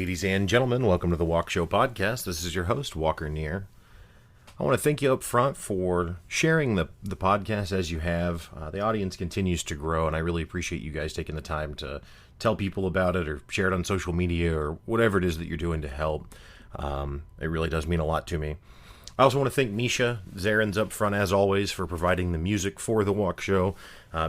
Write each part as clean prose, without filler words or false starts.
Ladies and gentlemen, welcome to the Walk Show podcast. This is your host, Walker Neer. I want to thank you up front for sharing the podcast as you have. The audience continues to grow, and I really appreciate you guys taking the time to tell people about it or share it on social media or whatever it is that you're doing to help. It really does mean a lot to me. I also want to thank Misha Zarins up front, as always, for providing the music for the Walk Show.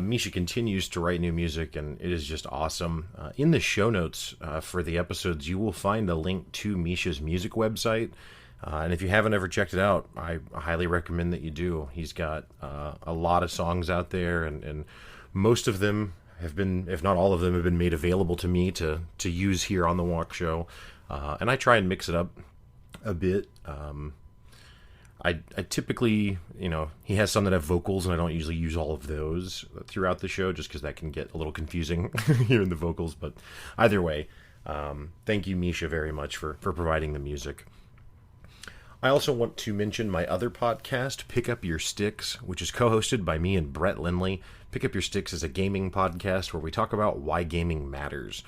Misha continues to write new music, and it is just awesome. In the show notes for the episodes, you will find a link to Misha's music website. And if you haven't ever checked it out, I highly recommend that you do. He's got a lot of songs out there, and most of them have been, if not all of them, have been made available to me to use here on the Walk Show. And I try and mix it up a bit. I typically, he has some that have vocals, and I don't usually use all of those throughout the show just because that can get a little confusing hearing the vocals. But either way, thank you, Misha, very much for providing the music. I also want to mention my other podcast, Pick Up Your Sticks, which is co-hosted by me and Brett Lindley. Pick Up Your Sticks is a gaming podcast where we talk about why gaming matters.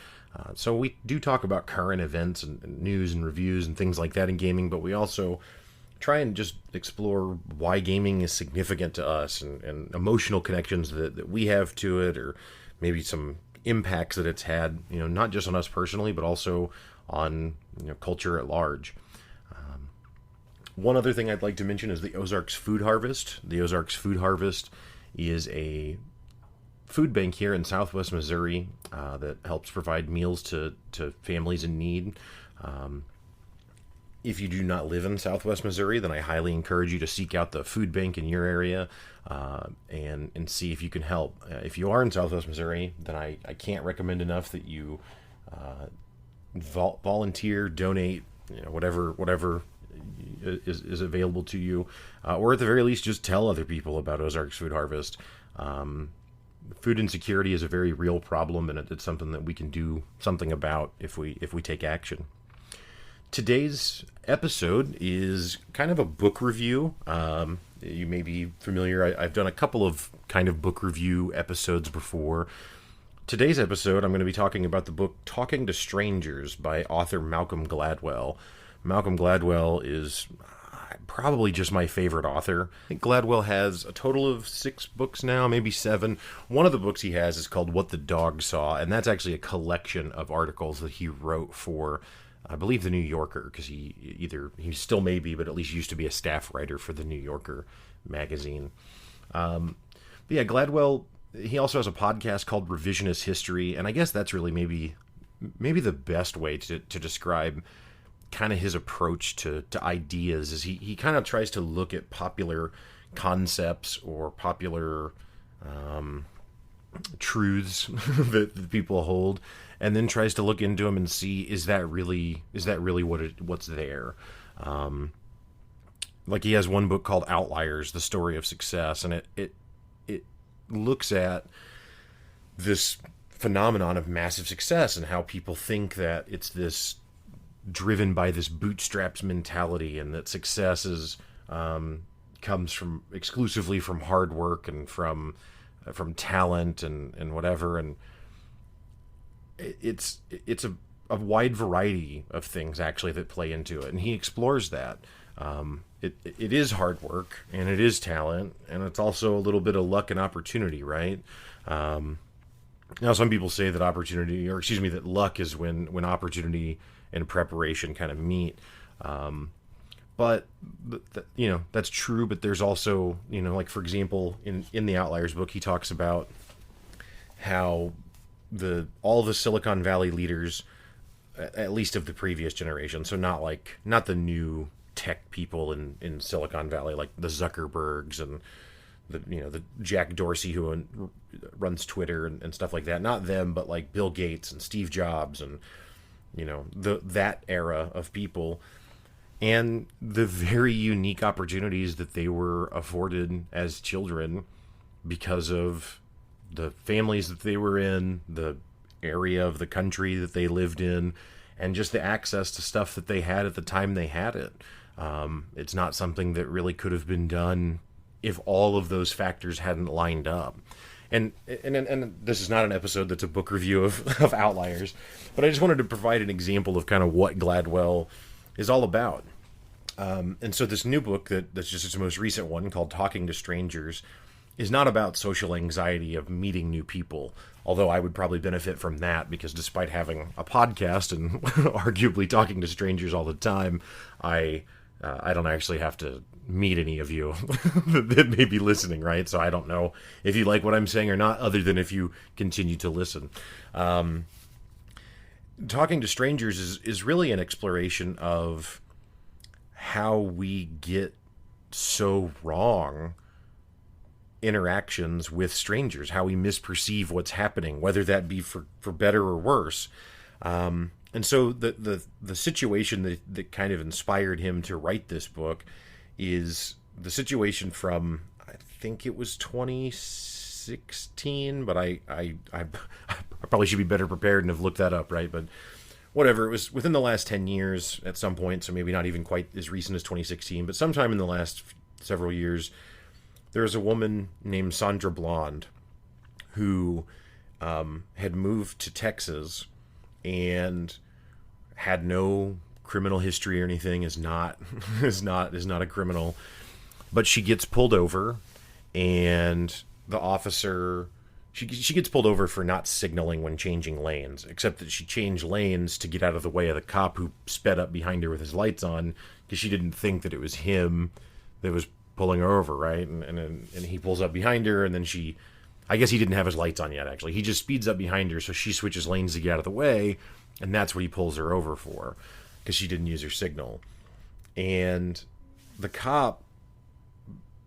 So we do talk about current events and news and reviews and things like that in gaming, but we also try and just explore why gaming is significant to us and emotional connections that we have to it, or maybe some impacts that it's had, not just on us personally, but also on culture at large. One other thing I'd like to mention is the Ozarks Food Harvest. The Ozarks Food Harvest is a food bank here in Southwest Missouri that helps provide meals to families in need. If you do not live in Southwest Missouri, then I highly encourage you to seek out the food bank in your area and see if you can help. If you are in Southwest Missouri, then I can't recommend enough that you volunteer, donate, whatever is available to you, or at the very least, just tell other people about Ozarks Food Harvest. Food insecurity is a very real problem, and it's something that we can do something about if we take action. Today's episode is kind of a book review. You may be familiar. I've done a couple of kind of book review episodes before. Today's episode, I'm going to be talking about the book Talking to Strangers by author Malcolm Gladwell. Malcolm Gladwell is probably just my favorite author. I think Gladwell has a total of 6 books now, maybe 7. One of the books he has is called What the Dog Saw, and that's actually a collection of articles that he wrote for, I believe, The New Yorker, because he still may be, but at least used to be a staff writer for The New Yorker magazine. But yeah, Gladwell, he also has a podcast called Revisionist History, and I guess that's really maybe the best way to describe kind of his approach to ideas. Is he kind of tries to look at popular concepts or popular truths that people hold, and then tries to look into them and see, is that really what's there. Like, he has one book called Outliers: The Story of Success, and it looks at this phenomenon of massive success and how people think that it's this driven by this bootstraps mentality, and that success is comes exclusively from hard work and from talent and whatever. And it's a wide variety of things actually that play into it, and he explores that. It is hard work, and it is talent, and it's also a little bit of luck and opportunity, right? Now, some people say that that luck is when opportunity and preparation kind of meet. But that's true, but there's also, like, for example, in the Outliers book, he talks about how all the Silicon Valley leaders, at least of the previous generation, so not the new tech people in Silicon Valley, like the Zuckerbergs and the Jack Dorsey who runs Twitter and stuff like that, not them, but like Bill Gates and Steve Jobs and that era of people, and the very unique opportunities that they were afforded as children because of the families that they were in, the area of the country that they lived in, and just the access to stuff that they had at the time they had it. It's not something that really could have been done if all of those factors hadn't lined up. And this is not an episode that's a book review of Outliers, but I just wanted to provide an example of kind of what Gladwell is all about. And so this new book that's just its most recent one, called Talking to Strangers, is not about social anxiety of meeting new people, although I would probably benefit from that, because despite having a podcast and arguably talking to strangers all the time, I don't actually have to meet any of you that may be listening, right? So I don't know if you like what I'm saying or not, other than if you continue to listen. Talking to Strangers is really an exploration of how we get so wrong interactions with strangers, how we misperceive what's happening, whether that be for better or worse. And so the situation that kind of inspired him to write this book is the situation from, I think it was 2016, but I probably should be better prepared and have looked that up, right? But whatever, it was within the last 10 years at some point, so maybe not even quite as recent as 2016, but sometime in the last several years, there was a woman named Sandra Blonde who had moved to Texas and had no criminal history or anything, is not a criminal, but she gets pulled over, and the officer, she gets pulled over for not signaling when changing lanes, except that she changed lanes to get out of the way of the cop who sped up behind her with his lights on, because she didn't think that it was him that was pulling her over, right? And he pulls up behind her, and then I guess he didn't have his lights on yet, actually. He just speeds up behind her, so she switches lanes to get out of the way, and that's what he pulls her over for, because she didn't use her signal. And the cop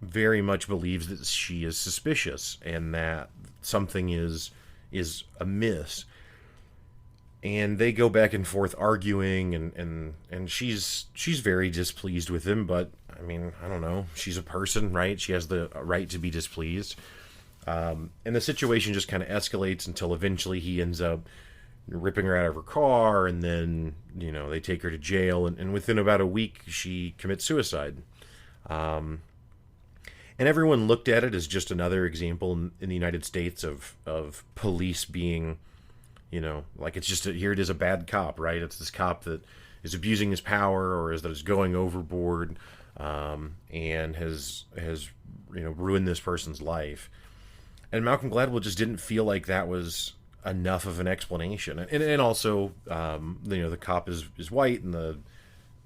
very much believes that she is suspicious and that something is amiss. And they go back and forth arguing, and she's very displeased with him, but I mean, I don't know. She's a person, right? She has the right to be displeased. And the situation just kind of escalates until eventually he ends up ripping her out of her car, and then, they take her to jail, and within about a week, she commits suicide. And everyone looked at it as just another example in the United States of police being, like it's just here it is, a bad cop, right? It's this cop that is abusing his power, or that is going overboard, and has ruined this person's life. And Malcolm Gladwell just didn't feel like that was enough of an explanation. And also, the cop is white, and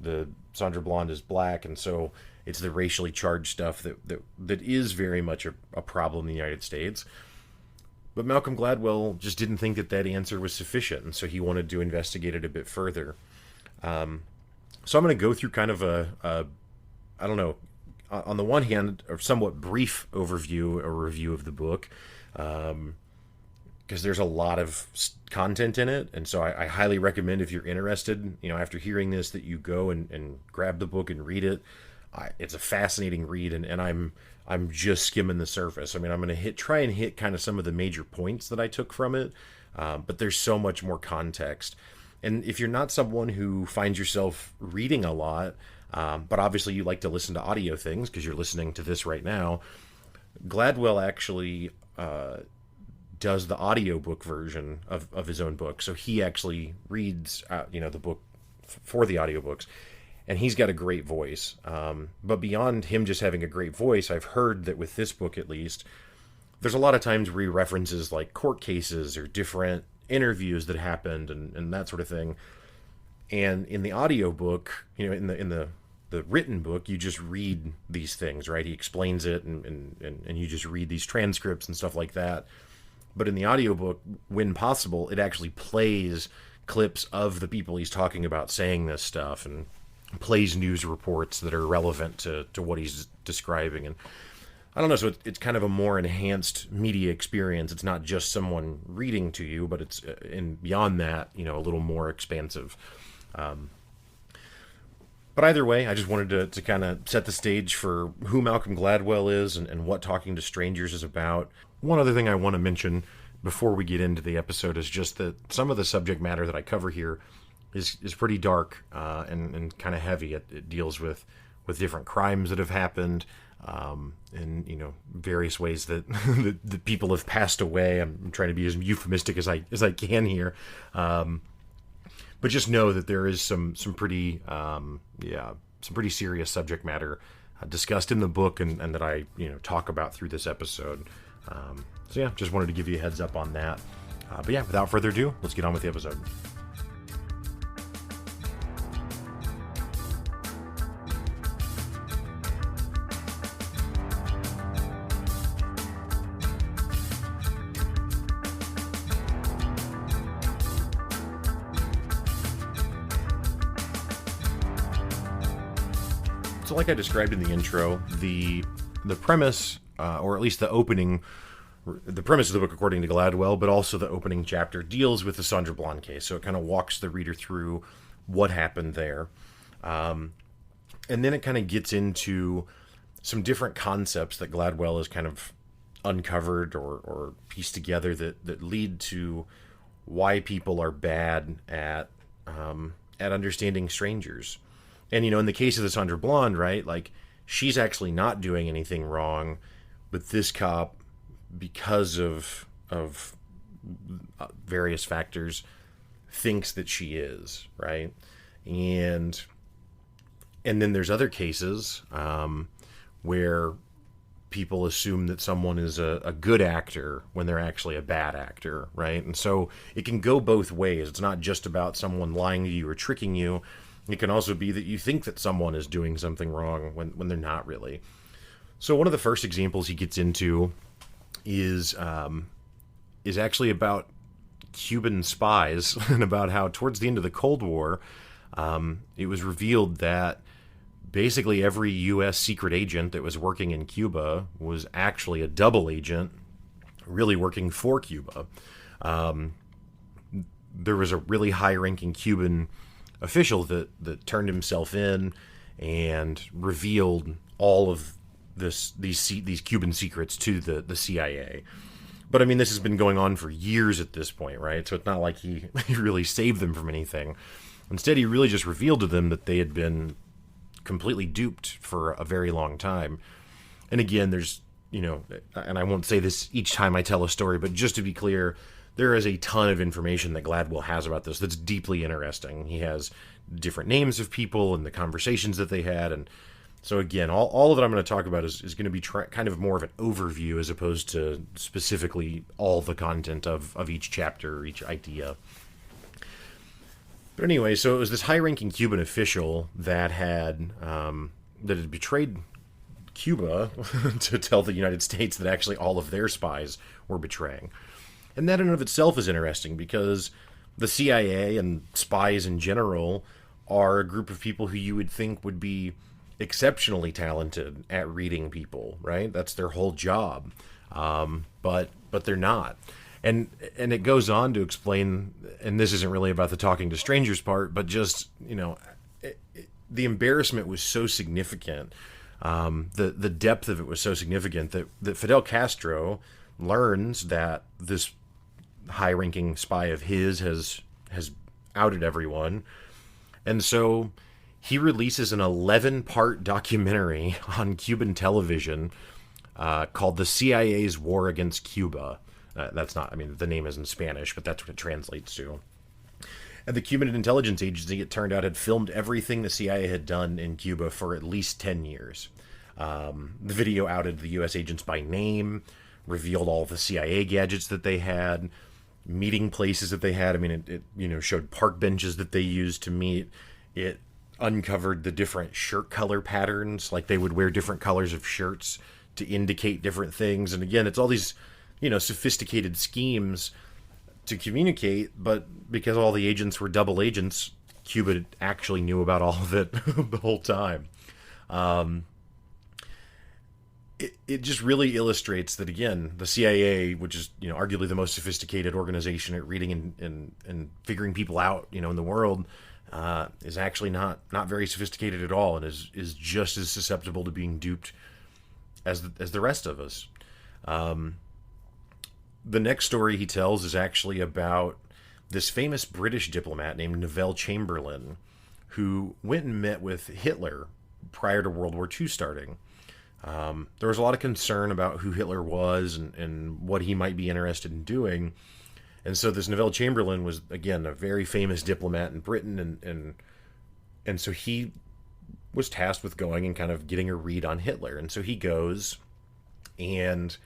the Sandra Blonde is black, and so it's the racially charged stuff that is very much a problem in the United States. But Malcolm Gladwell just didn't think that answer was sufficient, and so he wanted to investigate it a bit further. So I'm going to go through kind of a I don't know, on the one hand, a somewhat brief overview, a review of the book, because there's a lot of content in it, and so I highly recommend, if you're interested, after hearing this, that you go and grab the book and read it. It's a fascinating read, and I'm just skimming the surface. I mean, I'm going to try and hit kind of some of the major points that I took from it, but there's so much more context. And if you're not someone who finds yourself reading a lot, but obviously you like to listen to audio things because you're listening to this right now, Gladwell actually does the audiobook version of his own book. So he actually reads the book for the audiobooks, and he's got a great voice. But beyond him just having a great voice, I've heard that with this book at least, there's a lot of times where he references like court cases or different interviews that happened and that sort of thing. And in the audiobook, in the written book, you just read these things, right? He explains it, and you just read these transcripts and stuff like that. But in the audiobook, when possible, it actually plays clips of the people he's talking about saying this stuff, and plays news reports that are relevant to what he's describing. And I don't know, so it's kind of a more enhanced media experience. It's not just someone reading to you, but it's, and beyond that, a little more expansive. But either way, I just wanted to kind of set the stage for who Malcolm Gladwell is and what Talking to Strangers is about. One other thing I want to mention before we get into the episode is just that some of the subject matter that I cover here is pretty dark and kind of heavy. It deals with with different crimes that have happened, and various ways that that people have passed away. I'm trying to be as euphemistic as I can here, but just know that there is some pretty some pretty serious subject matter discussed in the book, and that I talk about through this episode. So yeah, just wanted to give you a heads up on that. But yeah, without further ado, let's get on with the episode. So like I described in the intro, the premise, or at least the premise of the book according to Gladwell, but also the opening chapter, deals with the Sandra Bland case. So it kind of walks the reader through what happened there. And then it kind of gets into some different concepts that Gladwell has kind of uncovered or pieced together that lead to why people are bad at understanding strangers. And, in the case of the Sandra Bland, right, like, she's actually not doing anything wrong, but this cop, because of various factors, thinks that she is, right? And then there's other cases where people assume that someone is a good actor when they're actually a bad actor, right? And so it can go both ways. It's not just about someone lying to you or tricking you. It can also be that you think that someone is doing something wrong when they're not really. So one of the first examples he gets into is actually about Cuban spies and about how towards the end of the Cold War, it was revealed that basically every U.S. secret agent that was working in Cuba was actually a double agent, really working for Cuba. There was a really high-ranking Cuban official that turned himself in and revealed all of these Cuban secrets to the CIA. But I mean, this has been going on for years at this point, right? So it's not like he really saved them from anything. Instead, he really just revealed to them that they had been completely duped for a very long time. And again, there's, and I won't say this each time I tell a story, but just to be clear, there is a ton of information that Gladwell has about this that's deeply interesting. He has different names of people and the conversations that they had. And so again, all of that I'm going to talk about is going to be kind of more of an overview as opposed to specifically all the content of each chapter or each idea. But anyway, so it was this high-ranking Cuban official that had betrayed Cuba to tell the United States that actually all of their spies were betraying. And that in and of itself is interesting because the CIA and spies in general are a group of people who you would think would be exceptionally talented at reading people, right? That's their whole job. But they're not. And it goes on to explain, and this isn't really about the talking to strangers part, but just, the embarrassment was so significant. The depth of it was so significant that Fidel Castro learns that this high-ranking spy of his has outed everyone, and so he releases an 11-part documentary on Cuban television called "The CIA's War Against Cuba." That's not, I mean, the name is in Spanish, but that's what it translates to. And the Cuban Intelligence Agency, it turned out, had filmed everything the CIA had done in Cuba for at least 10 years. The video outed the U.S. agents by name, revealed all the CIA gadgets that they had, meeting places that they had. I mean, it showed park benches that they used to meet. It uncovered the different shirt color patterns, like they would wear different colors of shirts to indicate different things. And again, it's all these, sophisticated schemes to communicate, but because all the agents were double agents, Cuba actually knew about all of it the whole time. It just really illustrates that, again, the CIA, which is, arguably the most sophisticated organization at reading and figuring people out, in the world, is actually not very sophisticated at all, and is just as susceptible to being duped as the rest of us. The next story he tells is actually about this famous British diplomat named Neville Chamberlain, who went and met with Hitler prior to World War II starting. There was a lot of concern about who Hitler was and what he might be interested in doing. And so this Neville Chamberlain was, again, a very famous diplomat in Britain, and so he was tasked with going and kind of getting a read on Hitler. And so he goes, and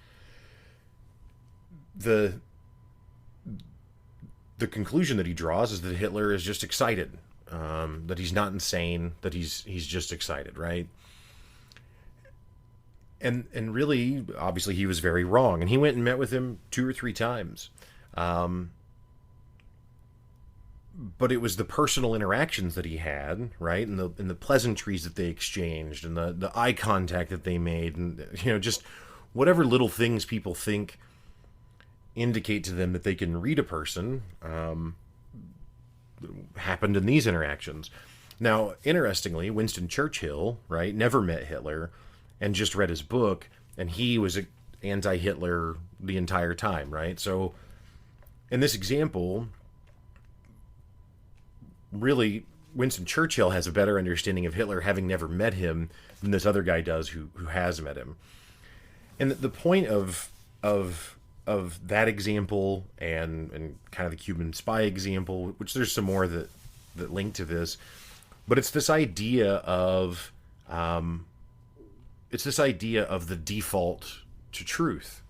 the conclusion that he draws is that Hitler is just excited, that he's not insane, that he's just excited, right? And really, obviously, he was very wrong. And he went and met with him 2 or 3 times. But it was the personal interactions that he had, right, and the pleasantries that they exchanged, and the eye contact that they made, and just whatever little things people think indicate to them that they can read a person, happened in these interactions. Now, interestingly, Winston Churchill, right, never met Hitler, and just read his book, and he was anti-Hitler the entire time, right? So, in this example, really, Winston Churchill has a better understanding of Hitler having never met him than this other guy does who has met him. And the point of that example and kind of the Cuban spy example, which there's some more that link to this, but it's this idea of the default to truth.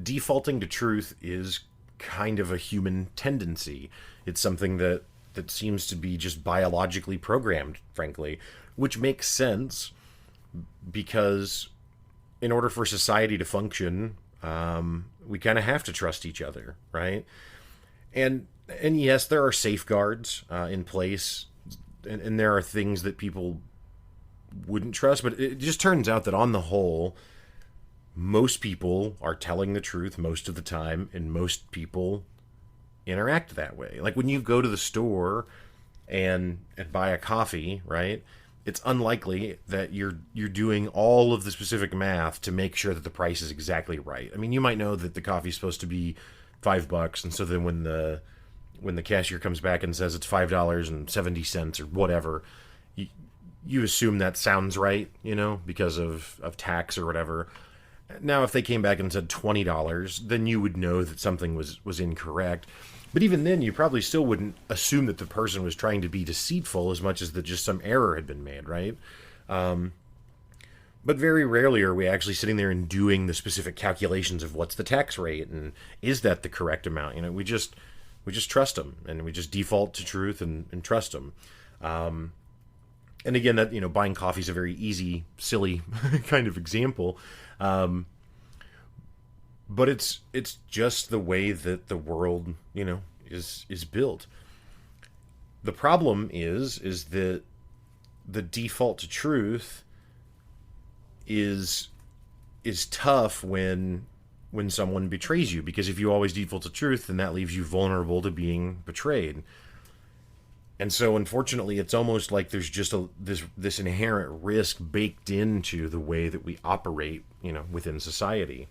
Defaulting to truth is kind of a human tendency. It's something that seems to be just biologically programmed, frankly, which makes sense because in order for society to function, we kind of have to trust each other, right? And yes, there are safeguards in place, and there are things that people wouldn't trust, but it just turns out that on the whole, most people are telling the truth most of the time, and most people interact that way. Like when you go to the store and buy a coffee, right? It's unlikely that you're doing all of the specific math to make sure that the price is exactly right. I mean, you might know that the coffee's supposed to be $5, and so then when the cashier comes back and says it's $5.70 or whatever, you assume that sounds right, because of tax or whatever. Now, if they came back and said $20, then you would know that something was incorrect. But even then, you probably still wouldn't assume that the person was trying to be deceitful as much as that just some error had been made, right? But very rarely are we actually sitting there and doing the specific calculations of what's the tax rate and is that the correct amount. We just trust them, and we just default to truth and trust them. And again, that buying coffee is a very easy, silly kind of example. But it's just the way that the world, is built. The problem is that the default to truth is tough when someone betrays you, because if you always default to truth, then that leaves you vulnerable to being betrayed. And so, unfortunately, it's almost like there's just this inherent risk baked into the way that we operate, within society.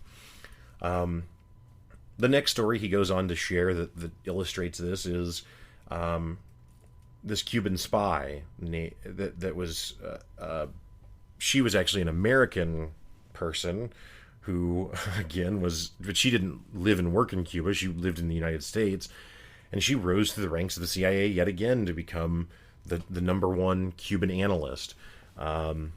The next story he goes on to share that illustrates this is this Cuban spy that was she was actually an American person who, again, but she didn't live and work in Cuba. She lived in the United States. And she rose through the ranks of the CIA yet again to become the number one Cuban analyst. And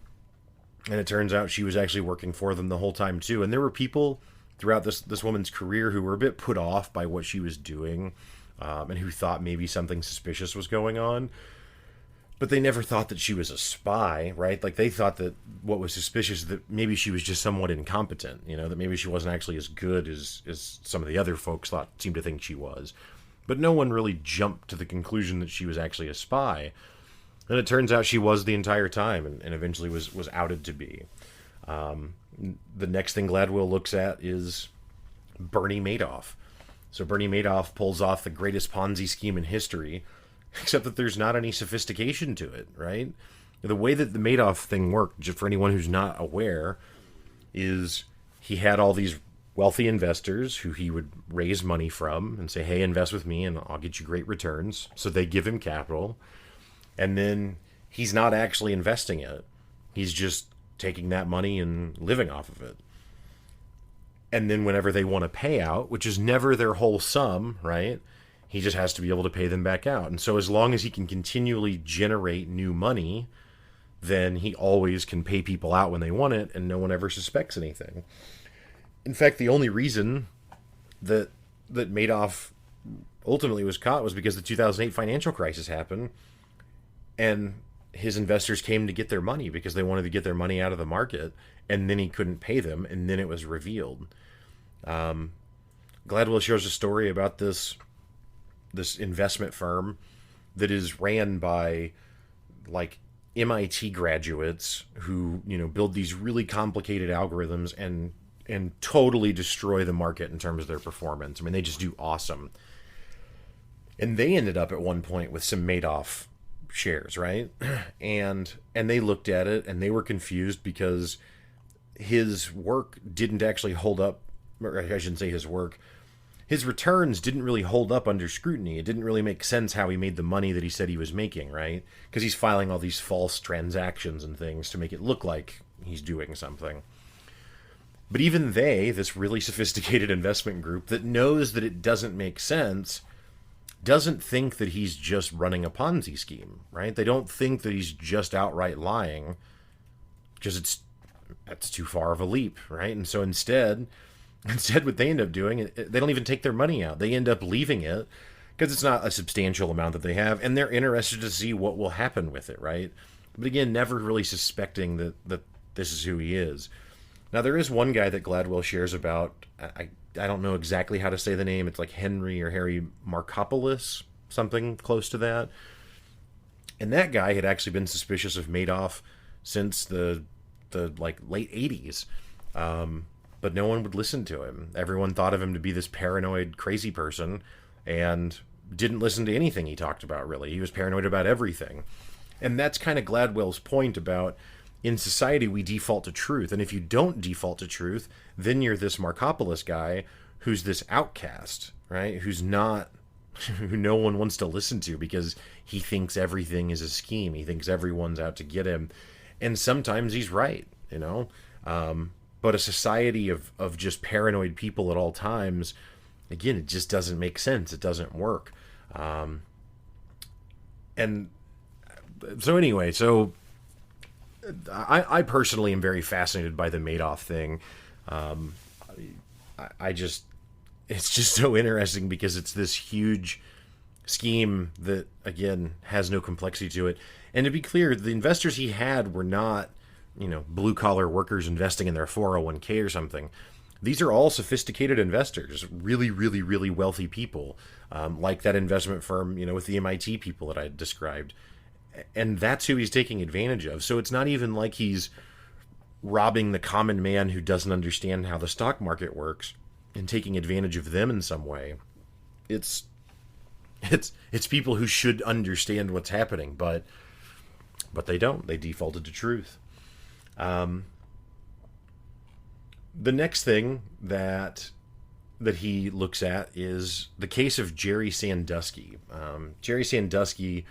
it turns out she was actually working for them the whole time, too. And there were people throughout this woman's career who were a bit put off by what she was doing, and who thought maybe something suspicious was going on. But they never thought that she was a spy, right? Like, they thought that what was suspicious is that maybe she was just somewhat incompetent, that maybe she wasn't actually as good as some of the other folks seemed to think she was. But no one really jumped to the conclusion that she was actually a spy. And it turns out she was the entire time, and eventually was outed to be. The next thing Gladwell looks at is Bernie Madoff. So Bernie Madoff pulls off the greatest Ponzi scheme in history, except that there's not any sophistication to it, right? The way that the Madoff thing worked, just for anyone who's not aware, is he had all these wealthy investors who he would raise money from and say, hey, invest with me and I'll get you great returns. So they give him capital. And then he's not actually investing it. He's just taking that money and living off of it. And then whenever they want a payout, which is never their whole sum, right? He just has to be able to pay them back out. And so as long as he can continually generate new money, then he always can pay people out when they want it, and no one ever suspects anything. In fact, the only reason that Madoff ultimately was caught was because the 2008 financial crisis happened, and his investors came to get their money because they wanted to get their money out of the market, and then he couldn't pay them, and then it was revealed. Gladwell shares a story about this investment firm that is ran by like MIT graduates who, build these really complicated algorithms and totally destroy the market in terms of their performance. I mean, they just do awesome. And they ended up at one point with some Madoff shares, right? And they looked at it and they were confused because his work didn't actually hold up, or I shouldn't say his work. His returns didn't really hold up under scrutiny. It didn't really make sense how he made the money that he said he was making, right? Because he's filing all these false transactions and things to make it look like he's doing something. But even this really sophisticated investment group that knows that it doesn't make sense, doesn't think that he's just running a Ponzi scheme, right? They don't think that he's just outright lying, because that's too far of a leap, right? And so instead what they end up doing, they don't even take their money out. They end up leaving it because it's not a substantial amount that they have, and they're interested to see what will happen with it, right? But again, never really suspecting that this is who he is. Now, there is one guy that Gladwell shares about. I don't know exactly how to say the name. It's like Henry or Harry Markopoulos, something close to that. And that guy had actually been suspicious of Madoff since the late 80s. But no one would listen to him. Everyone thought of him to be this paranoid, crazy person, and didn't listen to anything he talked about, really. He was paranoid about everything. And that's kind of Gladwell's point about, in society, we default to truth. And if you don't default to truth, then you're this Markopoulos guy who's this outcast, right? Who no one wants to listen to because he thinks everything is a scheme. He thinks everyone's out to get him. And sometimes he's right, But a society of just paranoid people at all times, again, it just doesn't make sense. It doesn't work. And so anyway, I personally am very fascinated by the Madoff thing. It's just so interesting because it's this huge scheme that, again, has no complexity to it. And to be clear, the investors he had were not, blue-collar workers investing in their 401k or something. These are all sophisticated investors, really, really, really wealthy people, like that investment firm, with the MIT people that I described. And that's who he's taking advantage of. So it's not even like he's robbing the common man who doesn't understand how the stock market works and taking advantage of them in some way. It's people who should understand what's happening, but they don't. They defaulted to truth. The next thing that he looks at is the case of Jerry Sandusky. Jerry Sandusky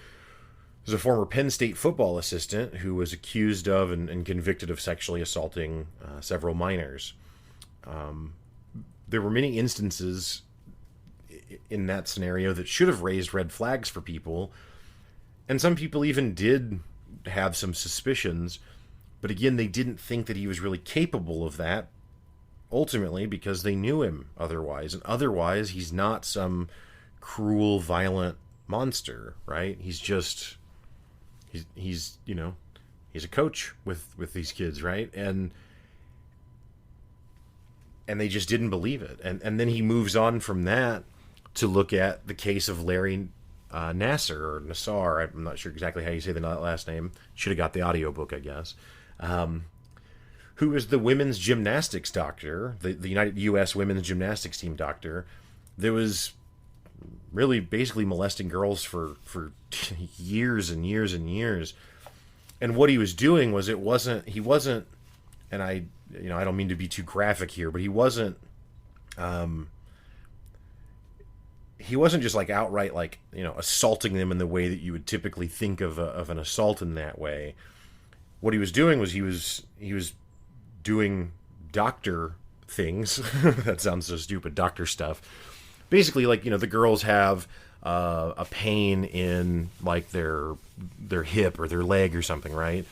is a former Penn State football assistant who was accused of and convicted of sexually assaulting several minors. There were many instances in that scenario that should have raised red flags for people, and some people even did have some suspicions. But again, they didn't think that he was really capable of that, ultimately, because they knew him otherwise. And otherwise, he's not some cruel, violent monster, right? He's just, he's a coach with these kids, right? And they just didn't believe it. And then he moves on from that to look at the case of Larry Nassar, or Nassar, I'm not sure exactly how you say the last name. Should have got the audiobook, I guess. Who was the women's gymnastics doctor, the U.S. women's gymnastics team doctor, that was really basically molesting girls for years and years and years. And what he was doing was, he wasn't, and I don't mean to be too graphic here, but he wasn't he wasn't just like outright like, you know, assaulting them in the way that you would typically think of an assault in that way. What he was doing was he was doing doctor things. That sounds so stupid, doctor stuff. Basically, like, you know, the girls have a pain in like their hip or their leg or something, right?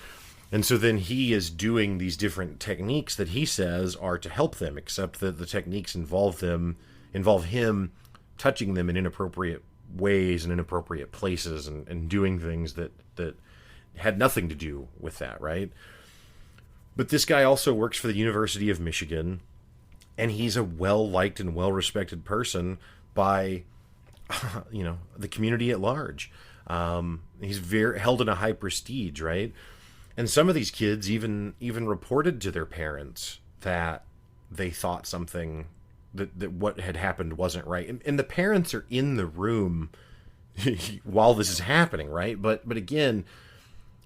And so then he is doing these different techniques that he says are to help them, except that the techniques involve him touching them in inappropriate ways and inappropriate places and doing things that had nothing to do with that, right? But this guy also works for the University of Michigan, and he's a well-liked and well-respected person by, you know, the community at large. He's very held in a high prestige, right? And some of these kids even reported to their parents that they thought something that what had happened wasn't right, and the parents are in the room while this is happening, right? But again,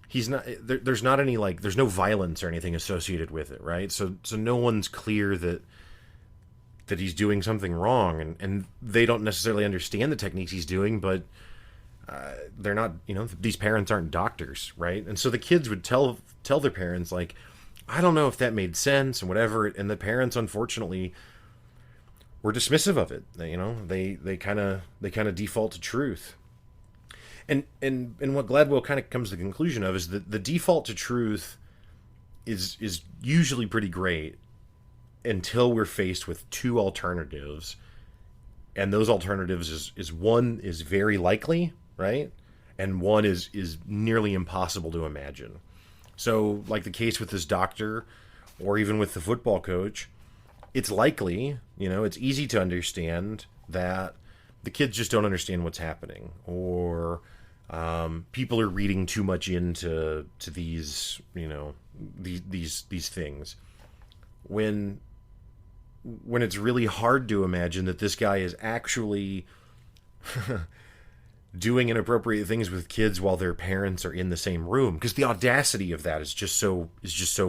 he's not there, there's not any like there's no violence or anything associated with it, right? So no one's clear that he's doing something wrong, and they don't necessarily understand the techniques he's doing, but they're not, you know, these parents aren't doctors, right? And so the kids would tell their parents like, I don't know if that made sense and whatever, and the parents unfortunately were dismissive of it. You know, they kind of default to truth. And what Gladwell kind of comes to the conclusion of is that the default to truth is usually pretty great until we're faced with two alternatives, and those alternatives is one is very likely, right, and one is nearly impossible to imagine. So like the case with this doctor, or even with the football coach, it's likely, you know, it's easy to understand that the kids just don't understand what's happening, or people are reading too much into these, you know, these things. When it's really hard to imagine that this guy is actually doing inappropriate things with kids while their parents are in the same room, because the audacity of that is just so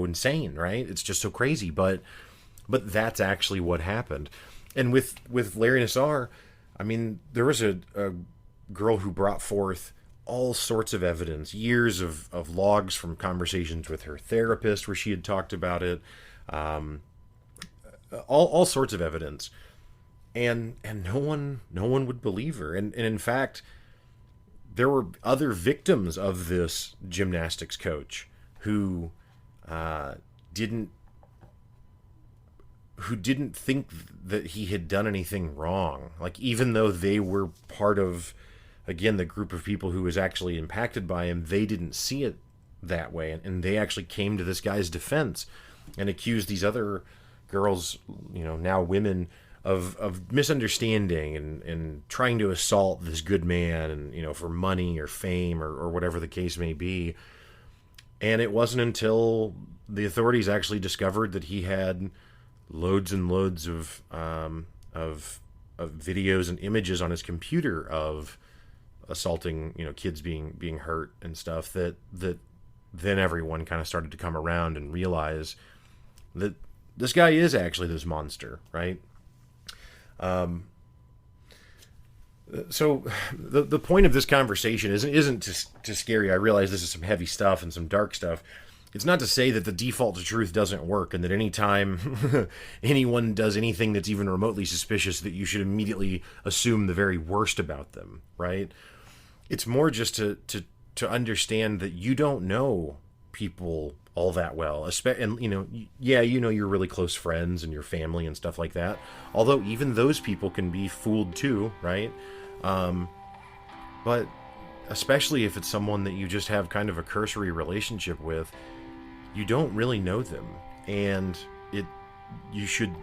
insane, right? It's just so crazy, but that's actually what happened. And with Larry Nassar, I mean, there was a girl who brought forth all sorts of evidence, years of logs from conversations with her therapist where she had talked about it, all sorts of evidence, and no one would believe her. And in fact, there were other victims of this gymnastics coach who didn't think that he had done anything wrong. Like, even though they were part of, again, the group of people who was actually impacted by him, they didn't see it that way, and they actually came to this guy's defense and accused these other girls, you know, now women, of misunderstanding and trying to assault this good man, and, you know, for money or fame or whatever the case may be. And it wasn't until the authorities actually discovered that he had loads and loads of videos and images on his computer of assaulting, you know, kids being hurt and stuff, that then everyone kind of started to come around and realize that this guy is actually this monster, right? So the point of this conversation isn't to scare you. I realize this is some heavy stuff and some dark stuff. It's not to say that the default to truth doesn't work, and that anytime anyone does anything that's even remotely suspicious, that you should immediately assume the very worst about them, right? It's more just to understand that you don't know people all that well, and, you know, yeah, you know, your really close friends and your family and stuff like that, although even those people can be fooled too, right? But especially if it's someone that you just have kind of a cursory relationship with, you don't really know them, and you should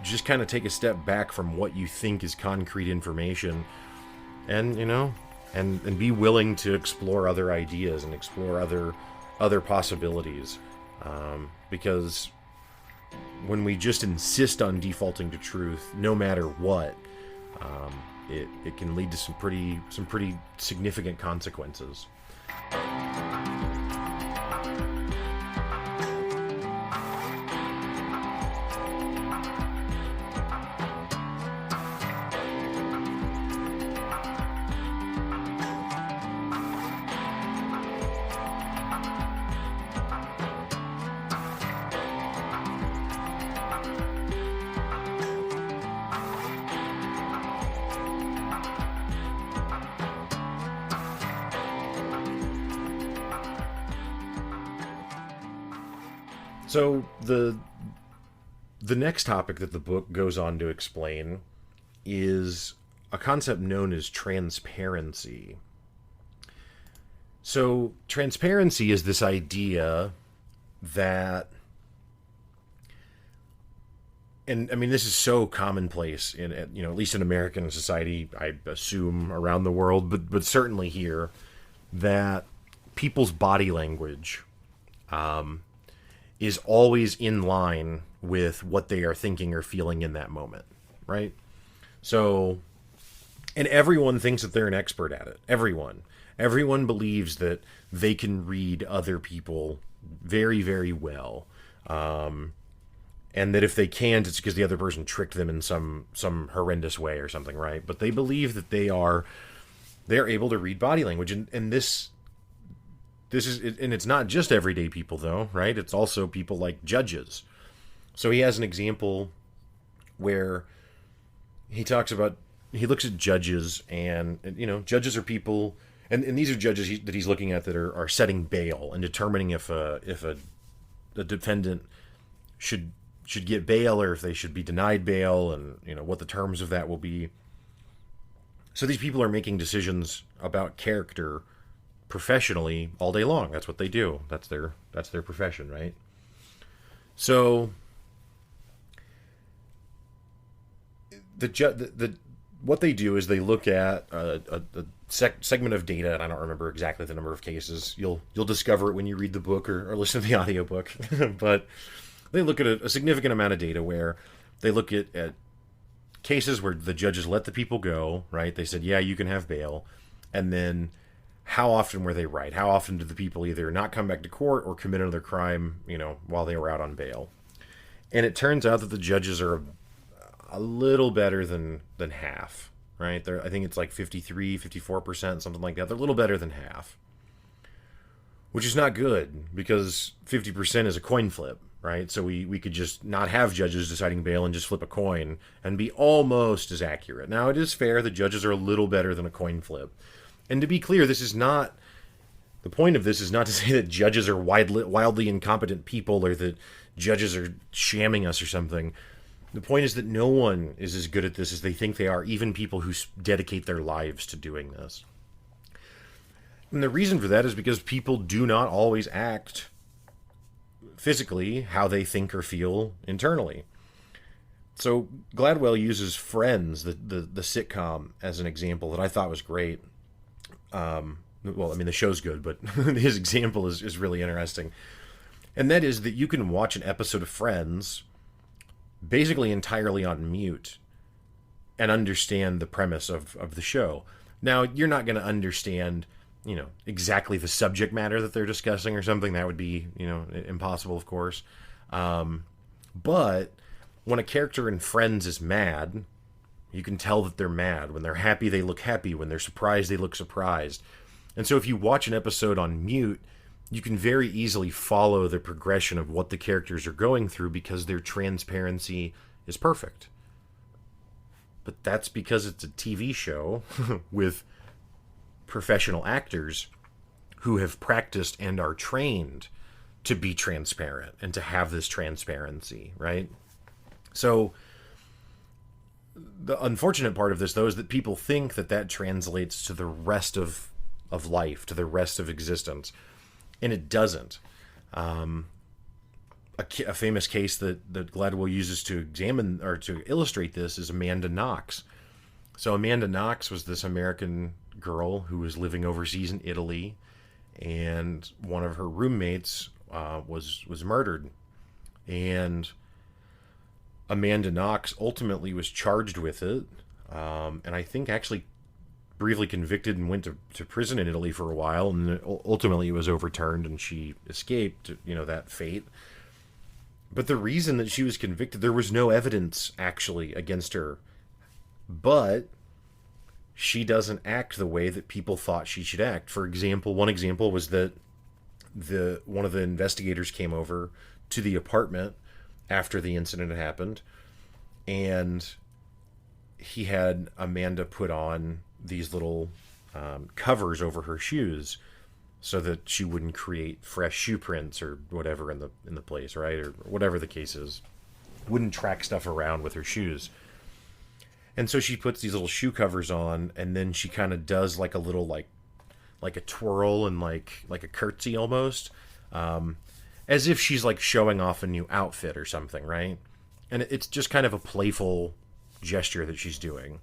just kind of take a step back from what you think is concrete information, and, you know, and be willing to explore other ideas and explore other possibilities, because when we just insist on defaulting to truth, no matter what, it can lead to some pretty significant consequences. So the next topic that the book goes on to explain is a concept known as transparency. So transparency is this idea that, and I mean, this is so commonplace in, at least in American society, I assume around the world, but certainly here, that people's body language is always in line with what they are thinking or feeling in that moment, right? So, and everyone thinks that they're an expert at it. Everyone believes that they can read other people very, very well. And that if they can't, it's because the other person tricked them in some horrendous way or something, right? But they believe that they're able to read body language, and this is, and it's not just everyday people though, right? It's also people like judges. So he has an example where he looks at judges, and judges are people, and these are judges that he's looking at that are setting bail and determining if a defendant should get bail or if they should be denied bail, and what the terms of that will be. So these people are making decisions about character professionally all day long. That's what they do. That's their profession, right? So what they do is they look at a segment of data, and I don't remember exactly the number of cases. You'll discover it when you read the book or listen to the audiobook. But they look at a significant amount of data where they look at cases where the judges let the people go, right? They said, yeah, you can have bail. And then how often were they right? How often did the people either not come back to court or commit another crime, while they were out on bail? And it turns out that the judges are a little better than half, right? I think it's like 53, 54%, something like that. They're a little better than half, which is not good because 50% is a coin flip, right? So we could just not have judges deciding bail and just flip a coin and be almost as accurate. Now, it is fair the judges are a little better than a coin flip. And to be clear, the point of this is not to say that judges are wildly incompetent people or that judges are shamming us or something. The point is that no one is as good at this as they think they are, even people who dedicate their lives to doing this. And the reason for that is because people do not always act physically how they think or feel internally. So Gladwell uses Friends, the sitcom, as an example that I thought was great. The show's good, but his example is really interesting. And that is that you can watch an episode of Friends basically entirely on mute and understand the premise of the show. Now, you're not going to understand, exactly the subject matter that they're discussing or something. That would be, impossible, of course. But when a character in Friends is mad, you can tell that they're mad. When they're happy, they look happy. When they're surprised, they look surprised. And so if you watch an episode on mute, you can very easily follow the progression of what the characters are going through because their transparency is perfect. But that's because it's a TV show with professional actors who have practiced and are trained to be transparent and to have this transparency, right? So the unfortunate part of this, though, is that people think that translates to the rest of life, to the rest of existence. And it doesn't. A famous case that Gladwell uses to examine or to illustrate this is Amanda Knox. So Amanda Knox was this American girl who was living overseas in Italy, and one of her roommates was murdered. And Amanda Knox ultimately was charged with it, and I think actually briefly convicted and went to prison in Italy for a while, and ultimately it was overturned and she escaped, that fate. But the reason that she was convicted, there was no evidence actually against her, but she doesn't act the way that people thought she should act. For example, one example was that one of the investigators came over to the apartment after the incident had happened, and he had Amanda put on these little covers over her shoes so that she wouldn't create fresh shoe prints or whatever in the place, right? Or whatever the case is. Wouldn't track stuff around with her shoes. And so she puts these little shoe covers on, and then she kind of does like a little like a twirl and like a curtsy almost, as if she's like showing off a new outfit or something, right? And it's just kind of a playful gesture that she's doing.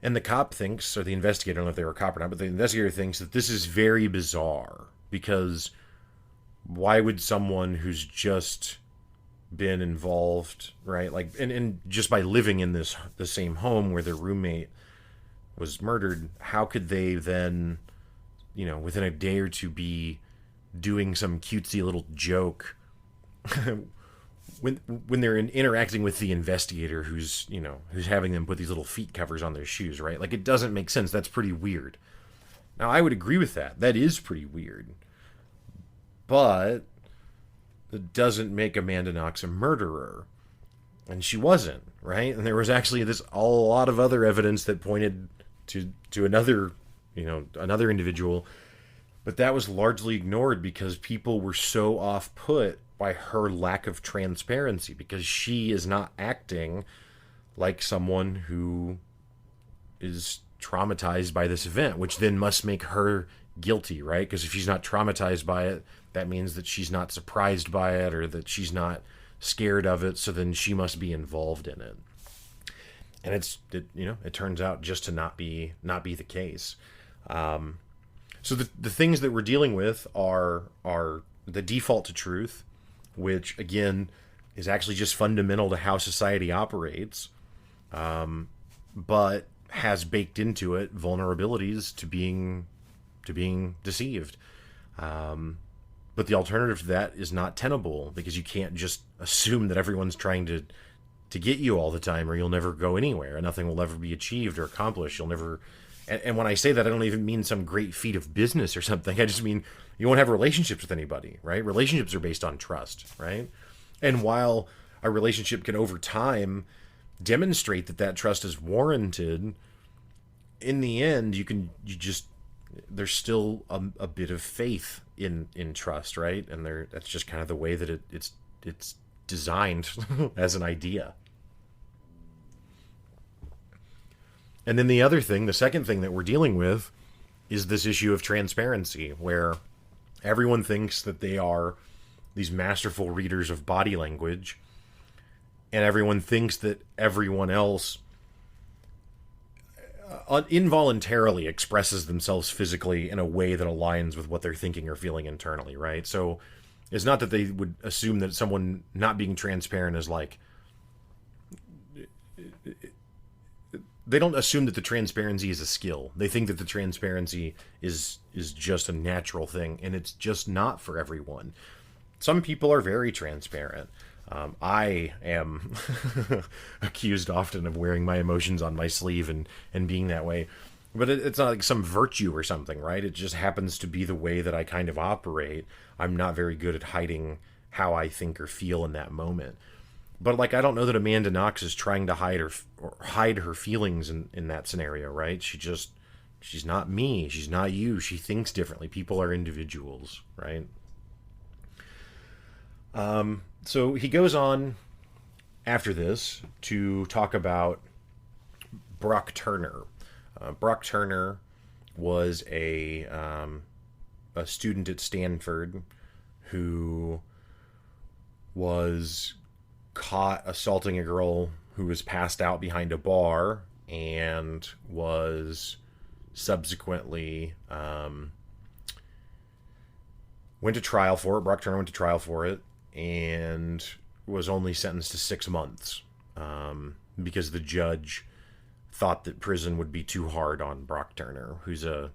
And the cop thinks, or the investigator, I don't know if they were a cop or not, but the investigator thinks that this is very bizarre, because why would someone who's just been involved, right? Like, and just by living in the same home where their roommate was murdered, how could they then, within a day or two be doing some cutesy little joke when they're interacting with the investigator who's having them put these little feet covers on their shoes, right? Like, it doesn't make sense. That's pretty weird. Now, I would agree with that. That is pretty weird. But it doesn't make Amanda Knox a murderer. And she wasn't, right? And there was actually a lot of other evidence that pointed to another, another individual. But that was largely ignored because people were so off-put by her lack of transparency, because she is not acting like someone who is traumatized by this event, which then must make her guilty, right? Because if she's not traumatized by it, that means that she's not surprised by it, or that she's not scared of it, so then she must be involved in it. And it turns out just to not be the case. So the things that we're dealing with are the default to truth, which again is actually just fundamental to how society operates, but has baked into it vulnerabilities to being deceived. But the alternative to that is not tenable, because you can't just assume that everyone's trying to get you all the time, or you'll never go anywhere, and nothing will ever be achieved or accomplished. You'll never. And when I say that, I don't even mean some great feat of business or something. I just mean you won't have relationships with anybody, right? Relationships are based on trust, right? And while a relationship can over time demonstrate that trust is warranted, in the end, there's still a bit of faith in trust, right? And that's just kind of the way that it's designed as an idea. And then the second thing that we're dealing with is this issue of transparency, where everyone thinks that they are these masterful readers of body language, and everyone thinks that everyone else involuntarily expresses themselves physically in a way that aligns with what they're thinking or feeling internally, right? So it's not that they would assume that someone not being transparent is like... They don't assume that the transparency is a skill. They think that the transparency is just a natural thing, and it's just not for everyone. Some people are very transparent. I am accused often of wearing my emotions on my sleeve and being that way. But it's not like some virtue or something, right? It just happens to be the way that I kind of operate. I'm not very good at hiding how I think or feel in that moment. But I don't know that Amanda Knox is trying to hide her feelings in that scenario, right? She's not me. She's not you. She thinks differently. People are individuals, right? So he goes on after this to talk about Brock Turner. Brock Turner was a student at Stanford who was caught assaulting a girl who was passed out behind a bar, and was subsequently went to trial for it. Brock Turner went to trial for it and was only sentenced to 6 months because the judge thought that prison would be too hard on Brock Turner, who's a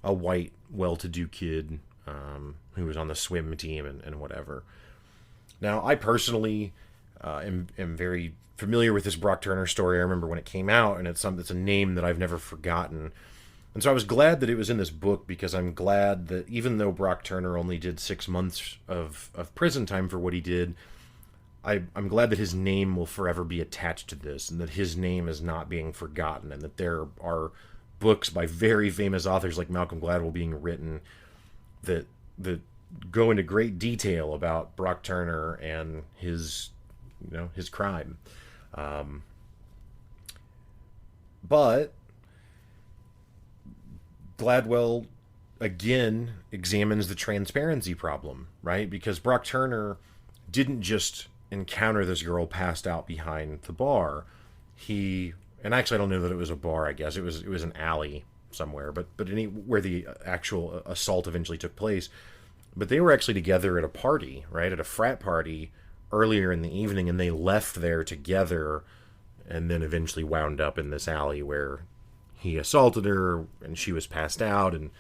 white, well-to-do kid who was on the swim team and whatever. Now, I personally am very familiar with this Brock Turner story. I remember when it came out, and it's a name that I've never forgotten. And so I was glad that it was in this book, because I'm glad that even though Brock Turner only did 6 months of prison time for what he did, I'm glad that his name will forever be attached to this, and that his name is not being forgotten, and that there are books by very famous authors like Malcolm Gladwell being written that go into great detail about Brock Turner and his crime. But Gladwell again examines the transparency problem, right? Because Brock Turner didn't just encounter this girl passed out behind the bar. And actually I don't know that it was a bar, I guess. It was an alley somewhere, but where the actual assault eventually took place. But they were actually together at a party, right? At a frat party earlier in the evening, and they left there together and then eventually wound up in this alley where he assaulted her and she was passed out, and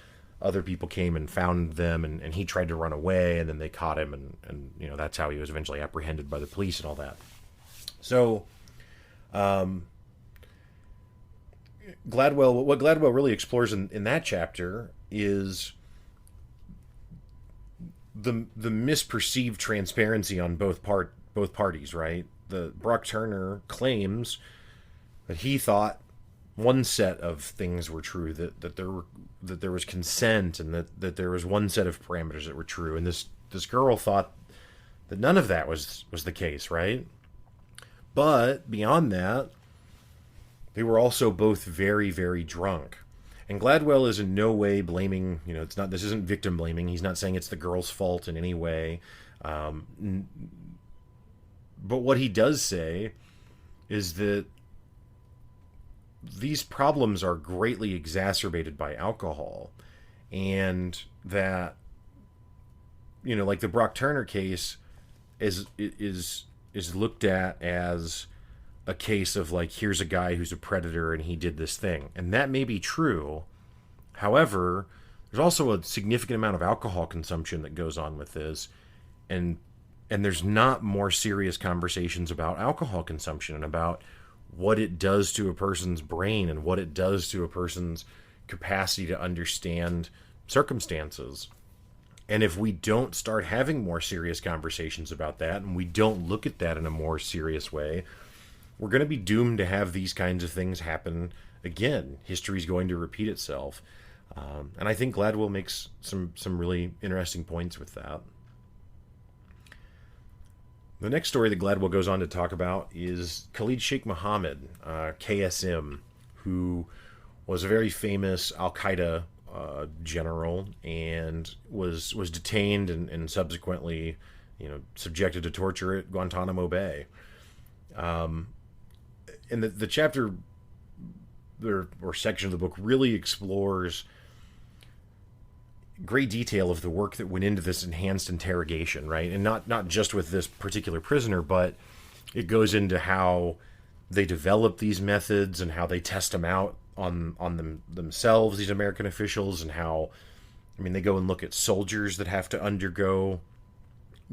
other people came and found them, and he tried to run away, and then they caught him, and that's how he was eventually apprehended by the police and all that. So what Gladwell really explores in that chapter is the misperceived transparency on both parties, right? The Brock Turner claims that he thought one set of things were true, that there was consent, and that there was one set of parameters that were true, and this girl thought that none of that was the case, right? But beyond that, they were also both very, very drunk. And Gladwell is in no way blaming, this isn't victim blaming. He's not saying it's the girl's fault in any way. But what he does say is that these problems are greatly exacerbated by alcohol, and that, like the Brock Turner case is looked at as a case of like, here's a guy who's a predator and he did this thing. And that may be true. However, there's also a significant amount of alcohol consumption that goes on with this. And there's not more serious conversations about alcohol consumption and about what it does to a person's brain and what it does to a person's capacity to understand circumstances. And if we don't start having more serious conversations about that, and we don't look at that in a more serious way, we're going to be doomed to have these kinds of things happen again. History's going to repeat itself. And I think Gladwell makes some really interesting points with that. The next story that Gladwell goes on to talk about is Khalid Sheikh Mohammed, KSM, who was a very famous Al-Qaeda general and was detained and subsequently subjected to torture at Guantanamo Bay. And the chapter or section of the book really explores great detail of the work that went into this enhanced interrogation, right? And not just with this particular prisoner, but it goes into how they develop these methods and how they test them out on themselves, these American officials, and how, they go and look at soldiers that have to undergo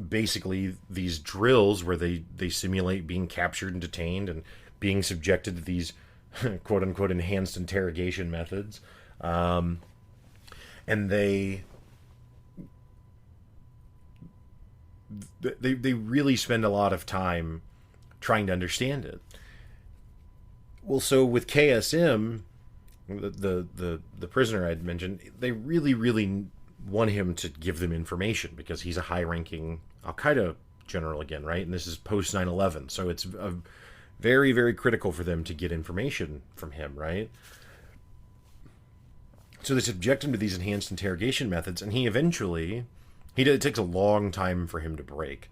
basically these drills where they simulate being captured and detained and being subjected to these quote-unquote enhanced interrogation methods. And they really spend a lot of time trying to understand it. Well, so with KSM, the prisoner I'd mentioned, they really, really want him to give them information because he's a high-ranking Al-Qaeda general again, right? And this is post 9/11, so it's very, very critical for them to get information from him, right? So they subject him to these enhanced interrogation methods, and it takes a long time for him to break.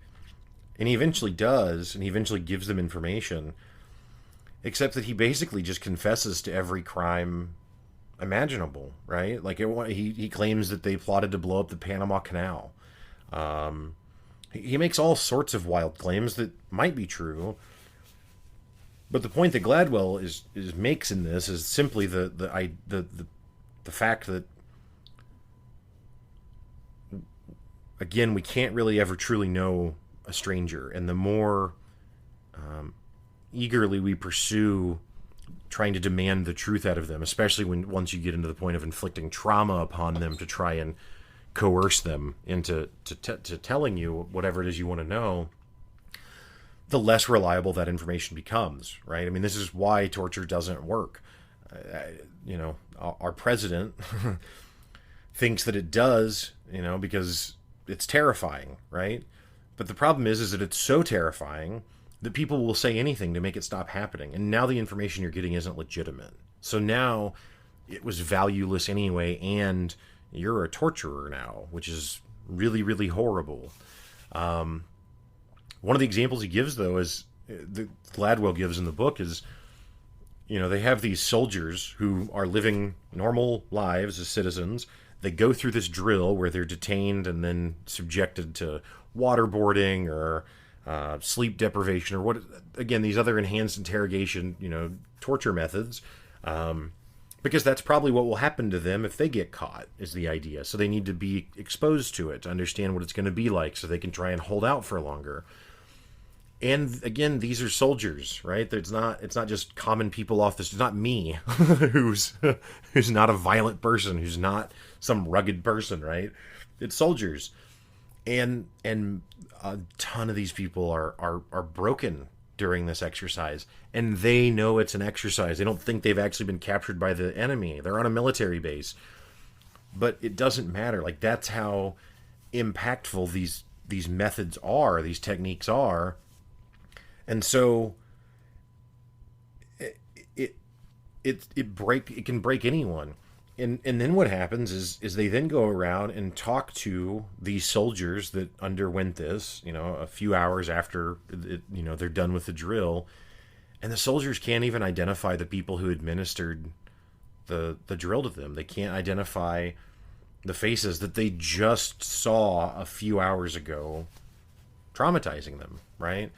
And he eventually does, and he eventually gives them information, except that he basically just confesses to every crime imaginable, right? Like he claims that they plotted to blow up the Panama Canal. He makes all sorts of wild claims that might be true. But the point that Gladwell makes in this is simply the fact that, again, we can't really ever truly know a stranger, and the more eagerly we pursue trying to demand the truth out of them, especially once you get into the point of inflicting trauma upon them to try and coerce them into telling you whatever it is you want to know, the less reliable that information becomes, right? This is why torture doesn't work. Our president thinks that it does, because it's terrifying, right? But the problem is that it's so terrifying that people will say anything to make it stop happening. And now the information you're getting isn't legitimate. So now it was valueless anyway, and you're a torturer now, which is really, really horrible. One of the examples he gives, though, is that Gladwell gives in the book is, they have these soldiers who are living normal lives as citizens. They go through this drill where they're detained and then subjected to waterboarding or sleep deprivation or these other enhanced interrogation, torture methods. Because that's probably what will happen to them if they get caught, is the idea. So they need to be exposed to it to understand what it's going to be like so they can try and hold out for longer. And again, these are soldiers, right? It's not just common people off this. It's not me, who's not a violent person, who's not some rugged person, right? It's soldiers, and a ton of these people are broken during this exercise, and they know it's an exercise. They don't think they've actually been captured by the enemy. They're on a military base, but it doesn't matter. Like, that's how impactful these methods are, these techniques are. And so it can break anyone. And then what happens is they then go around and talk to these soldiers that underwent this, a few hours after they're done with the drill, and the soldiers can't even identify the people who administered the drill to them. They can't identify the faces that they just saw a few hours ago, traumatizing them, right?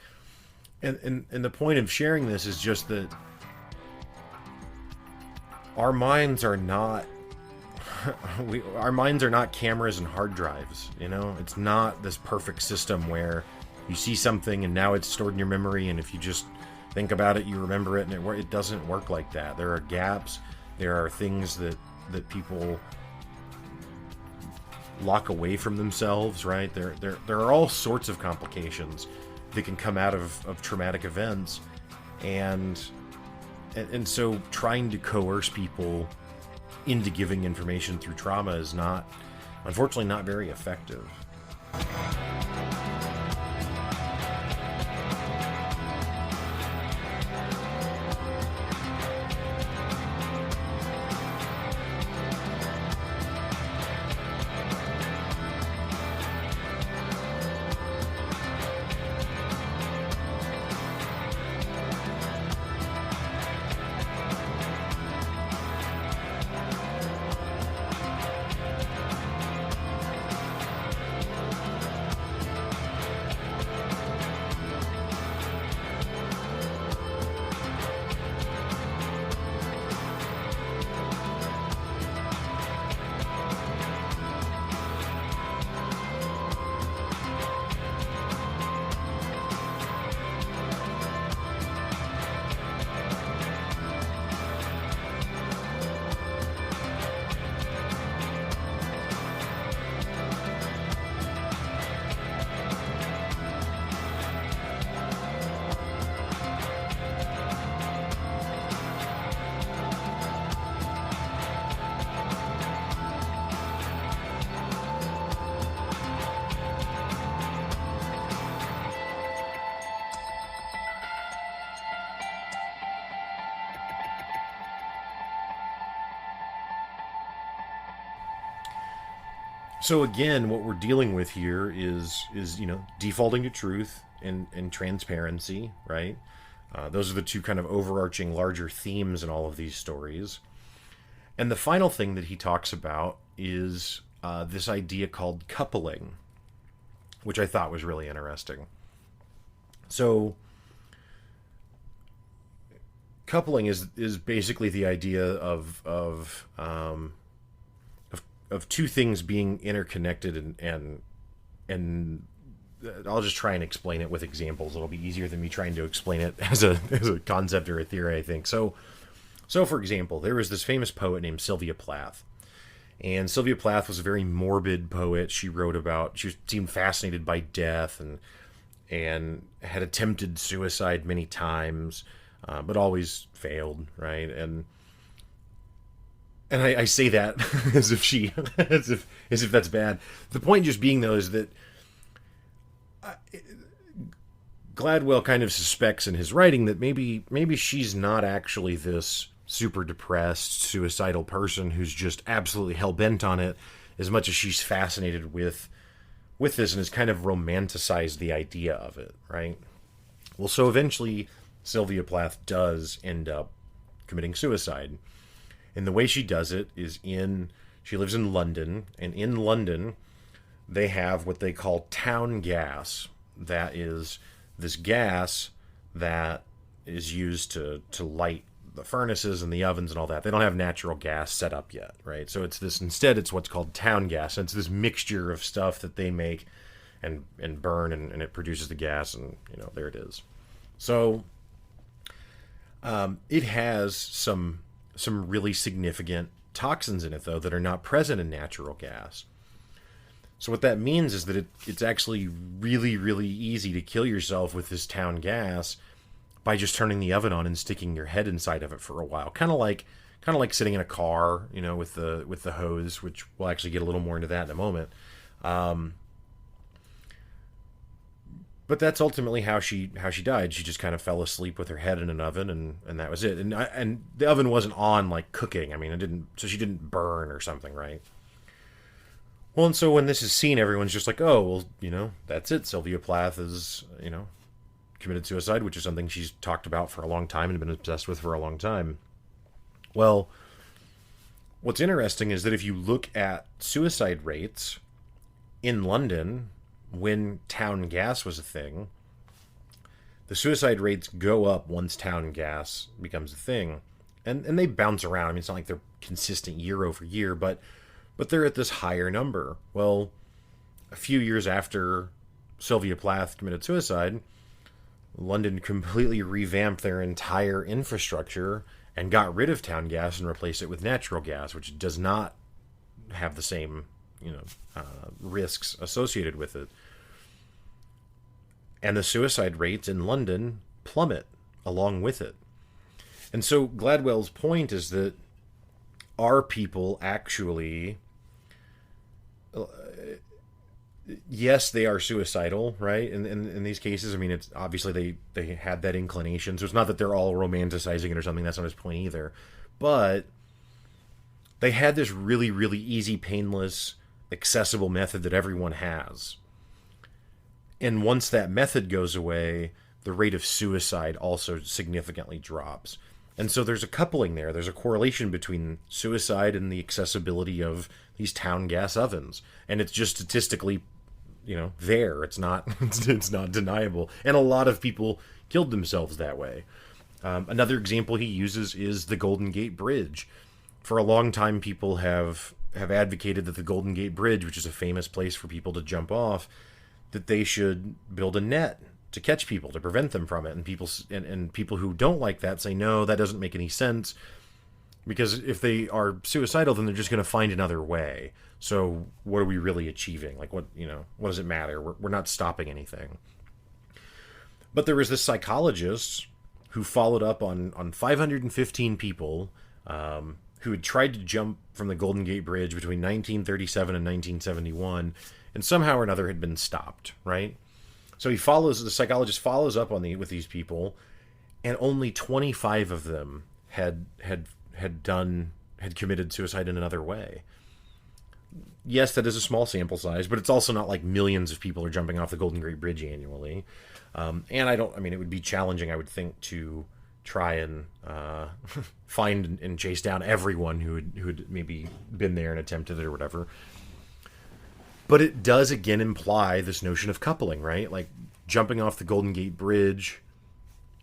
And the point of sharing this is just that our minds are not cameras and hard drives. It's not this perfect system where you see something and now it's stored in your memory, and if you just think about it, you remember it, and it doesn't work like that. There are gaps. There are things that people lock away from themselves, right? There are all sorts of complications that can come out of traumatic events, and so trying to coerce people into giving information through trauma is unfortunately not very effective. So again, what we're dealing with here is defaulting to truth and transparency, right? Those are the two kind of overarching larger themes in all of these stories. And the final thing that he talks about is this idea called coupling, which I thought was really interesting. So coupling is basically the idea of two things being interconnected, and I'll just try and explain it with examples. It'll be easier than me trying to explain it as a concept or a theory, I think. So for example, there was this famous poet named Sylvia Plath. And Sylvia Plath was a very morbid poet. She seemed fascinated by death and had attempted suicide many times, but always failed, right? And And I say that as if she, as if that's bad. The point just being, though, is that Gladwell kind of suspects in his writing that maybe she's not actually this super depressed, suicidal person who's just absolutely hell bent on it, as much as she's fascinated with this and has kind of romanticized the idea of it, right? Well, so eventually Sylvia Plath does end up committing suicide. And the way she does it is she lives in London, and in London they have what they call town gas. That is this gas that is used to light the furnaces and the ovens and all that. They don't have natural gas set up yet, right? So instead it's what's called town gas. And it's this mixture of stuff that they make and burn, and it produces the gas, and there it is. So it has some really significant toxins in it, though, that are not present in natural gas. So what that means is that it's actually really, really easy to kill yourself with this town gas by just turning the oven on and sticking your head inside of it for a while. Kind of like sitting in a car, with the hose, which we'll actually get a little more into that in a moment. But that's ultimately how she died. She just kind of fell asleep with her head in an oven, and that was it. And the oven wasn't on like cooking. I mean, so she didn't burn or something, right? Well, and so when this is seen, everyone's just like, oh, well, that's it. Sylvia Plath is, committed suicide, which is something she's talked about for a long time and been obsessed with for a long time. Well, what's interesting is that if you look at suicide rates in London when town gas was a thing, the suicide rates go up once town gas becomes a thing. And they bounce around. I mean, it's not like they're consistent year over year, but they're at this higher number. Well, a few years after Sylvia Plath committed suicide, London completely revamped their entire infrastructure and got rid of town gas and replaced it with natural gas, which does not have the same, risks associated with it. And the suicide rates in London plummet along with it. And so Gladwell's point is that are people actually, yes, they are suicidal, right? In these cases, I mean, it's obviously they had that inclination. So it's not that they're all romanticizing it or something. That's not his point either. But they had this really, really easy, painless, accessible method that everyone has. And once that method goes away, the rate of suicide also significantly drops. And so there's a coupling there. There's a correlation between suicide and the accessibility of these town gas ovens. And it's just statistically, there. It's not it's not deniable. And a lot of people killed themselves that way. Another example he uses is the Golden Gate Bridge. For a long time, people have advocated that the Golden Gate Bridge, which is a famous place for people to jump off, that they should build a net to catch people, to prevent them from it. And people who don't like that say, no, that doesn't make any sense, because if they are suicidal, then they're just going to find another way. So what are we really achieving? Like, what does it matter? We're not stopping anything. But there was this psychologist who followed up on 515 people who had tried to jump from the Golden Gate Bridge between 1937 and 1971, and somehow or another had been stopped, right? So the psychologist follows up with these people, and only 25 of them had committed suicide in another way. Yes, that is a small sample size, but it's also not like millions of people are jumping off the Golden Gate Bridge annually. And it would be challenging, I would think, to try and find and chase down everyone who had maybe been there and attempted it or whatever. But it does again imply this notion of coupling, right? Like, jumping off the Golden Gate Bridge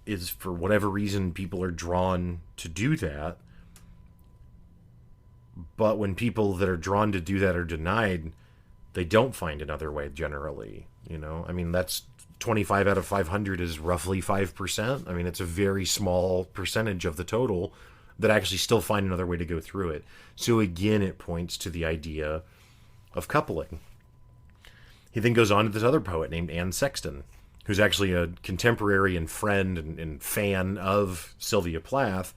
is, for whatever reason, people are drawn to do that. But when people that are drawn to do that are denied, they don't find another way generally. I mean, that's 25 out of 500 is roughly 5%. I mean, it's a very small percentage of the total that actually still find another way to go through it. So again, it points to the idea of coupling. He then goes on to this other poet named Anne Sexton, who's actually a contemporary and friend and fan of Sylvia Plath,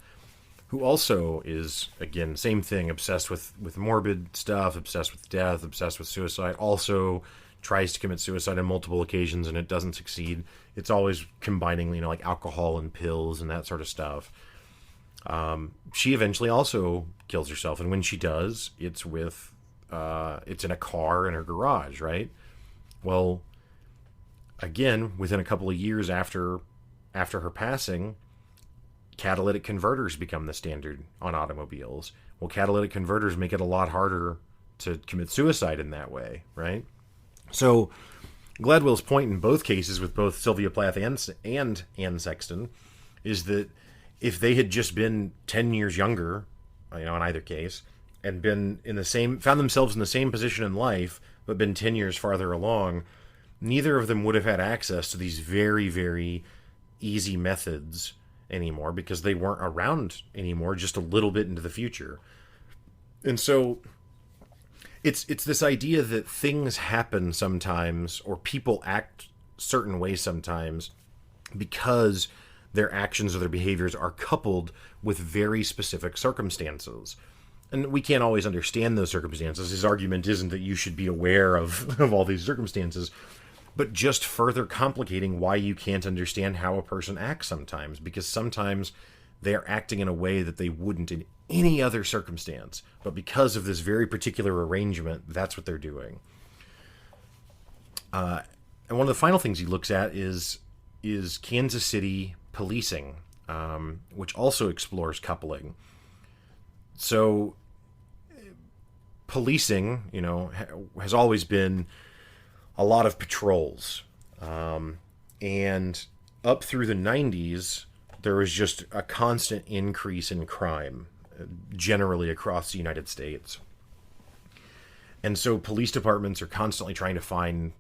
who also is, again, same thing, obsessed with morbid stuff, obsessed with death, obsessed with suicide, also tries to commit suicide on multiple occasions and it doesn't succeed. It's always combining, like alcohol and pills and that sort of stuff. She eventually also kills herself, and when she does, it's in a car in her garage, right? Well, again, within a couple of years after her passing, catalytic converters become the standard on automobiles. Well, catalytic converters make it a lot harder to commit suicide in that way, right? So Gladwell's point in both cases, with both Sylvia Plath and Anne Sexton, is that if they had just been 10 years younger, in either case, and found themselves in the same position in life, but been 10 years farther along, neither of them would have had access to these very, very easy methods anymore, because they weren't around anymore just a little bit into the future. And so it's this idea that things happen sometimes, or people act certain ways sometimes, because their actions or their behaviors are coupled with very specific circumstances. And we can't always understand those circumstances. His argument isn't that you should be aware of all these circumstances, but just further complicating why you can't understand how a person acts sometimes, because sometimes they are acting in a way that they wouldn't in any other circumstance. But because of this very particular arrangement, that's what they're doing. And one of the final things he looks at is Kansas City policing, which also explores coupling. So policing, has always been a lot of patrols. And up through the 90s, there was just a constant increase in crime, generally across the United States. And so police departments are constantly trying to find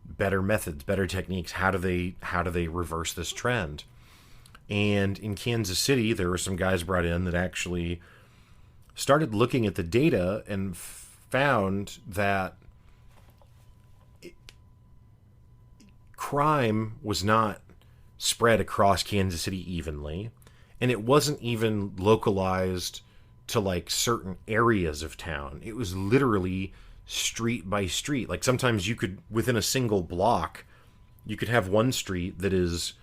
better methods, better techniques. How do they reverse this trend? And in Kansas City, there were some guys brought in that actually started looking at the data and found that crime was not spread across Kansas City evenly, and it wasn't even localized to certain areas of town. It was literally street by street. Sometimes you could, within a single block, you could have one street that is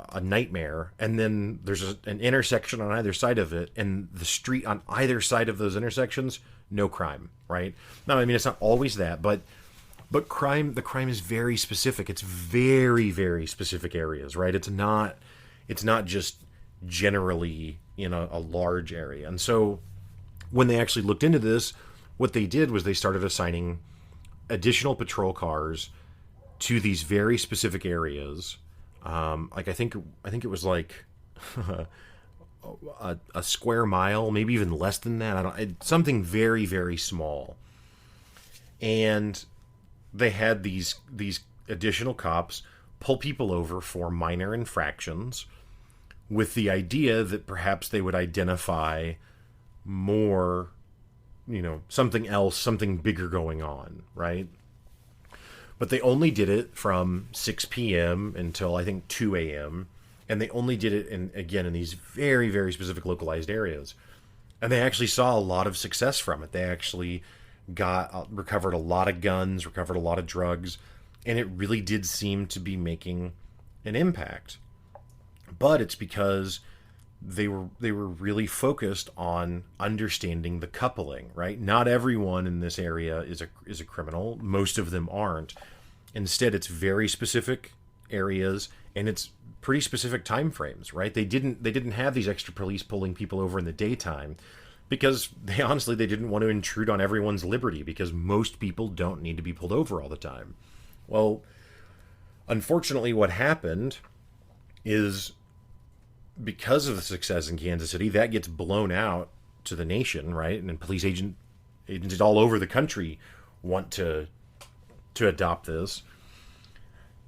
a nightmare, and then there's an intersection on either side of it, and the street on either side of those intersections, no crime, right? Now, I mean, it's not always that, but the crime is very specific. It's very, very specific areas, right? It's not just generally in a large area. And so when they actually looked into this, what they did was they started assigning additional patrol cars to these very specific areas. I think it was a square mile, maybe even less than that. Something very, very small. And they had these additional cops pull people over for minor infractions, with the idea that perhaps they would identify more, something else, something bigger going on, right? But they only did it from 6 p.m. until, I think, 2 a.m. And they only did it, in these very, very specific localized areas. And they actually saw a lot of success from it. They actually recovered a lot of guns, recovered a lot of drugs, and it really did seem to be making an impact. But it's because they were really focused on understanding the coupling, right? Not everyone in this area is a criminal. Most of them aren't. Instead, it's very specific areas, and it's pretty specific time frames, right? They didn't have these extra police pulling people over in the daytime, because they didn't want to intrude on everyone's liberty, because most people don't need to be pulled over all the time. Well, unfortunately, what happened is, because of the success in Kansas City, that gets blown out to the nation, right? And then police agencies all over the country want to adopt this,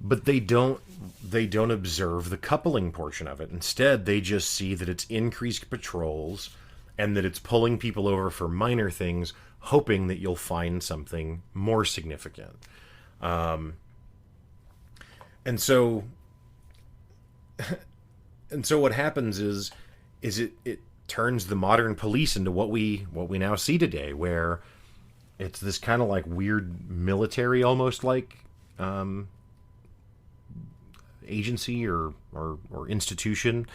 but they don't observe the coupling portion of it. Instead, they just see that it's increased patrols and that it's pulling people over for minor things, hoping that you'll find something more significant. And so what happens is it turns the modern police into what we now see today, where it's this kind of like weird military, almost like agency or institution,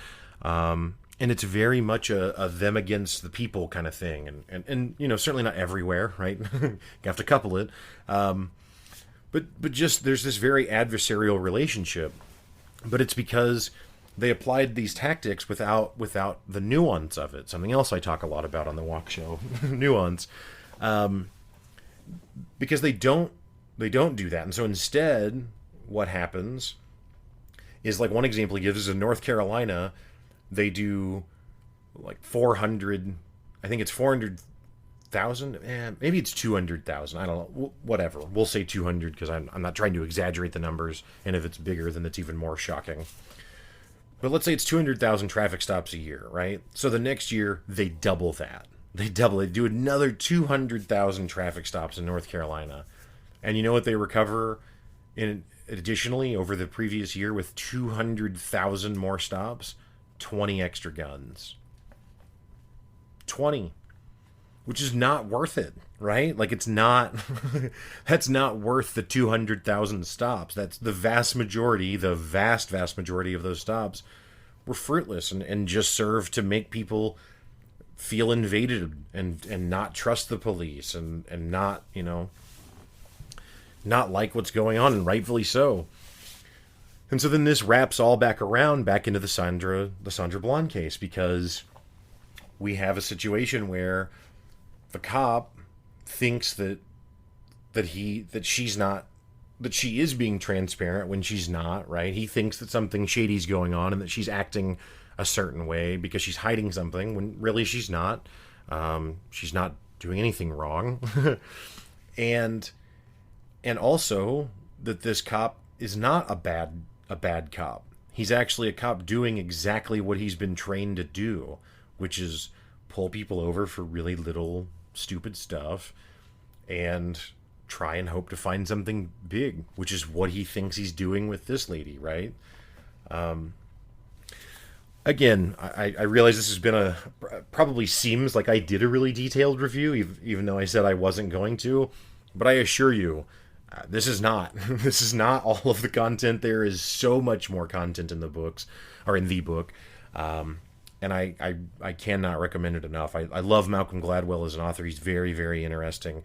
and it's very much a them against the people kind of thing, and you know, certainly not everywhere, right? You have to couple it, but just there's this very adversarial relationship, but it's because they applied these tactics without the nuance of it. Something else I talk a lot about on the Walk Show, nuance, because they don't do that, and so instead, what happens is, like, one example he gives is in North Carolina, they do like 400, I think it's 400,000, maybe it's 200,000, I don't know, whatever. We'll say 200 because I'm not trying to exaggerate the numbers, and if it's bigger, then it's even more shocking. But let's say it's 200,000 traffic stops a year, right? So the next year, they double that. They do another 200,000 traffic stops in North Carolina. And you know what they recover additionally over the previous year with 200,000 more stops? 20 extra guns. 20. Which is not worth it, right? Like, it's not, that's not worth the 200,000 stops. That's the vast majority, the vast majority of those stops were fruitless and just served to make people feel invaded and not trust the police and not, you know, not like what's going on, and rightfully so. And so then this wraps all back around back into the Sandra Bland case, because we have a situation where the cop thinks that she is being transparent when she's not, right? He thinks that something shady's going on and that she's acting a certain way because she's hiding something when really she's not. She's not doing anything wrong. and also that this cop is not a bad cop. He's actually a cop doing exactly what he's been trained to do, which is pull people over for really little stupid stuff and try and hope to find something big, which is what he thinks he's doing with this lady, right? Again, I realize this has been probably seems like I did a really detailed review, even though I said I wasn't going to, but I assure you, this is not all of the content. There is so much more content in the books, or in the book, and I cannot recommend it enough. I love Malcolm Gladwell as an author. He's very, very interesting.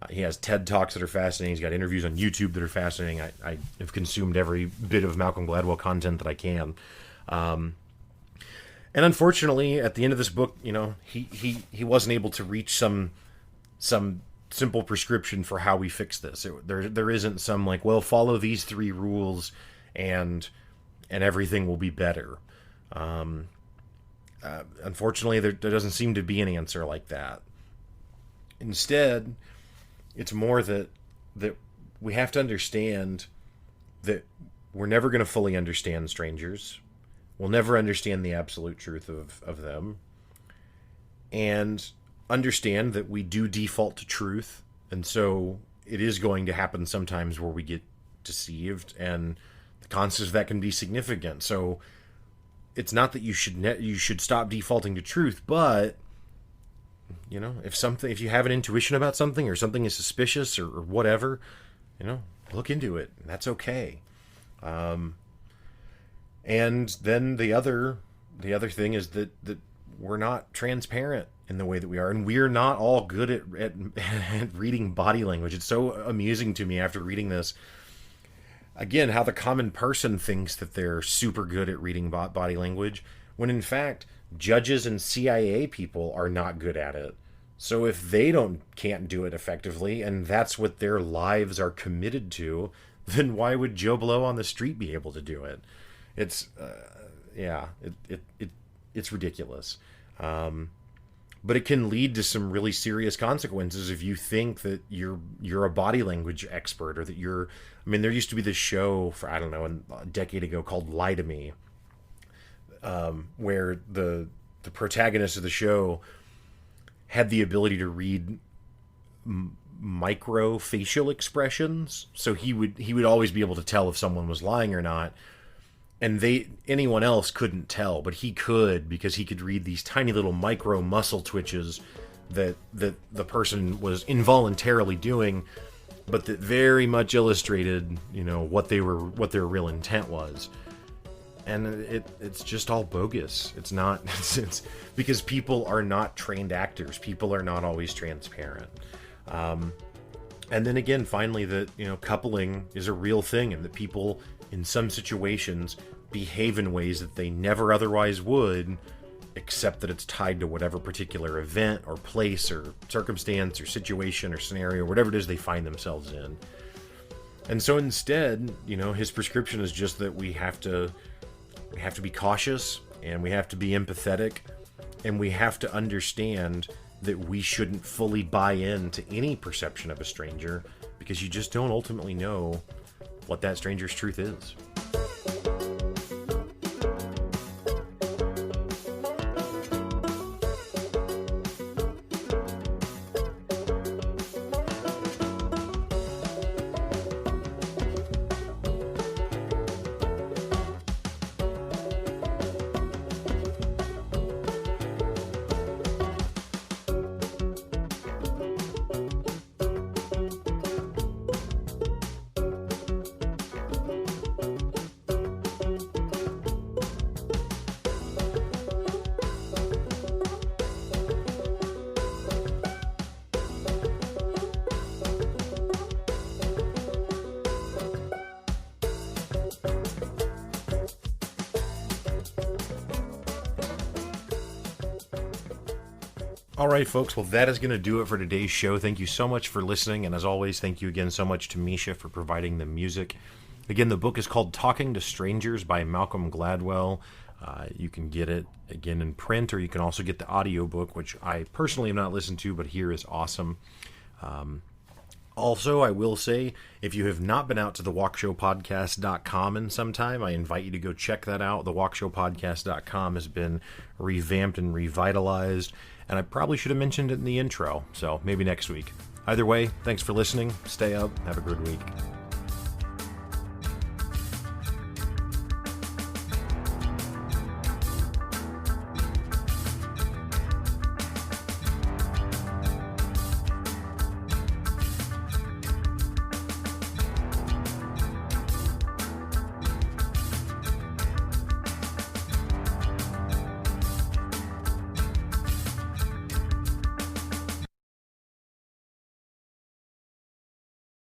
He has TED Talks that are fascinating. He's got interviews on YouTube that are fascinating. I have consumed every bit of Malcolm Gladwell content that I can. And unfortunately, at the end of this book, you know, he wasn't able to reach some simple prescription for how we fix this. There isn't some like, well, follow these 3 rules and everything will be better. Unfortunately, there doesn't seem to be an answer like that. Instead, it's more that we have to understand that we're never going to fully understand strangers. We'll never understand the absolute truth of them. And understand that we do default to truth. And so it is going to happen sometimes where we get deceived, and the consequences of that can be significant. So it's not that you should stop defaulting to truth, but you know, if you have an intuition about something, or something is suspicious or whatever, you know, look into it. That's okay. And then the other thing is that we're not transparent in the way that we are, and we're not all good at reading body language. It's so amusing to me after reading this, again, how the common person thinks that they're super good at reading body language, when in fact judges and CIA people are not good at it. So if they can't do it effectively, and that's what their lives are committed to, then why would Joe Blow on the street be able to do it? It's it's ridiculous. But it can lead to some really serious consequences if you think that you're a body language expert, or that you're. I mean, there used to be this show for, I don't know, a decade ago called Lie to Me, where the protagonist of the show had the ability to read micro facial expressions, so he would always be able to tell if someone was lying or not. and anyone else couldn't tell, but he could, because he could read these tiny little micro muscle twitches that the person was involuntarily doing, but that very much illustrated, what their real intent was. And it's just all bogus. It's not. It's because people are not trained actors. People are not always transparent. And then again, finally, that coupling is a real thing, and that people in some situations behave in ways that they never otherwise would, except that it's tied to whatever particular event or place or circumstance or situation or scenario, whatever it is they find themselves in. And so instead, his prescription is just that we have to be cautious, and we have to be empathetic, and we have to understand that we shouldn't fully buy into any perception of a stranger, because you just don't ultimately know what that stranger's truth is. All right, folks. Well, that is going to do it for today's show. Thank you so much for listening. And as always, thank you again so much to Misha for providing the music. Again, the book is called Talking to Strangers by Malcolm Gladwell. You can get it, again, in print, or you can also get the audiobook, which I personally have not listened to, but hear is awesome. Also, I will say, if you have not been out to thewalkshowpodcast.com in some time, I invite you to go check that out. Thewalkshowpodcast.com has been revamped and revitalized, and I probably should have mentioned it in the intro, so maybe next week. Either way, thanks for listening. Stay up. Have a good week.